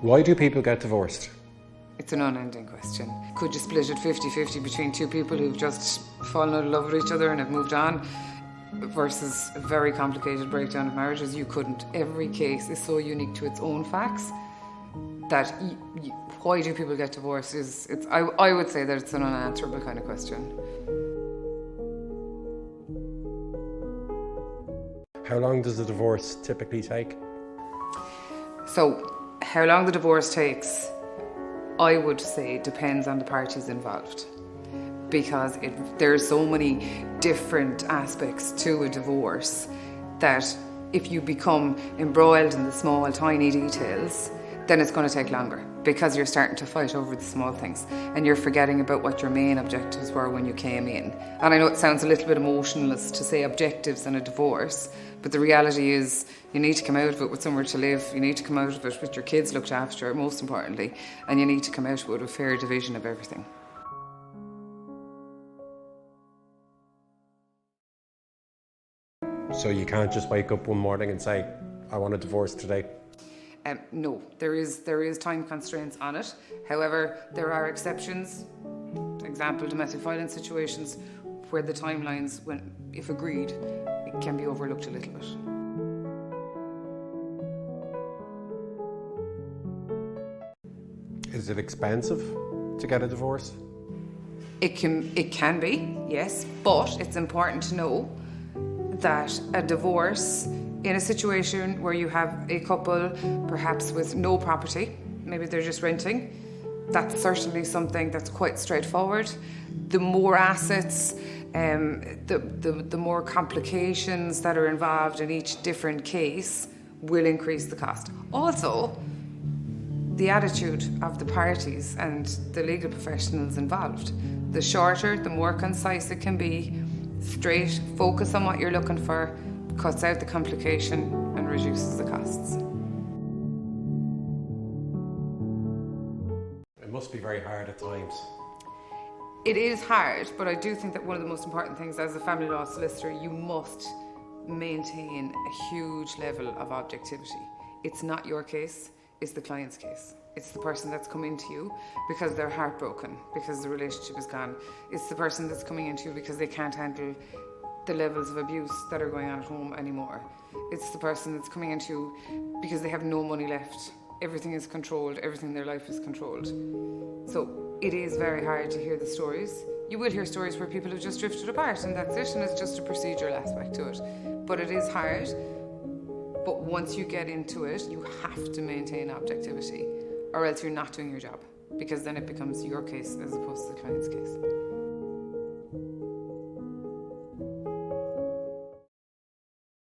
Why do people get divorced? It's an unending question. Could you split it 50-50 between two people who've just fallen out of love with each other and have moved on versus a very complicated breakdown of marriages? You couldn't. Every case is so unique to its own facts that why do people get divorced I would say that it's an unanswerable kind of question. How long does a divorce typically take? So, how long the divorce takes, I would say, depends on the parties involved. Because there are so many different aspects to a divorce that if you become embroiled in the small, tiny details, then it's going to take longer because you're starting to fight over the small things and you're forgetting about what your main objectives were when you came in. And I know it sounds a little bit emotionless to say objectives in a divorce, but the reality is you need to come out of it with somewhere to live, you need to come out of it with your kids looked after, most importantly, and you need to come out of it with a fair division of everything. So you can't just wake up one morning and say, I want a divorce today? No, there is time constraints on it. However, there are exceptions. For example, domestic violence situations where the timelines, if agreed, it can be overlooked a little bit. Is it expensive to get a divorce? It can be, yes, but it's important to know that a divorce in a situation where you have a couple perhaps with no property, maybe they're just renting, that's certainly something that's quite straightforward. The more assets, the more complications that are involved in each different case will increase the cost. Also, the attitude of the parties and the legal professionals involved. The shorter, the more concise it can be, straight, focus on what you're looking for, cuts out the complication and reduces the costs. It must be very hard at times. It is hard, but I do think that one of the most important things as a family law solicitor, you must maintain a huge level of objectivity. It's not your case, it's the client's case. It's the person that's coming to you because they're heartbroken, because the relationship is gone. It's the person that's coming into you because they can't handle the levels of abuse that are going on at home anymore. It's the person that's coming into you because they have no money left. Everything is controlled, everything in their life is controlled. So it is very hard to hear the stories. You will hear stories where people have just drifted apart and that's it, and it's just a procedural aspect to it. But it is hard. But once you get into it, you have to maintain objectivity, or else you're not doing your job, because then it becomes your case as opposed to the client's case.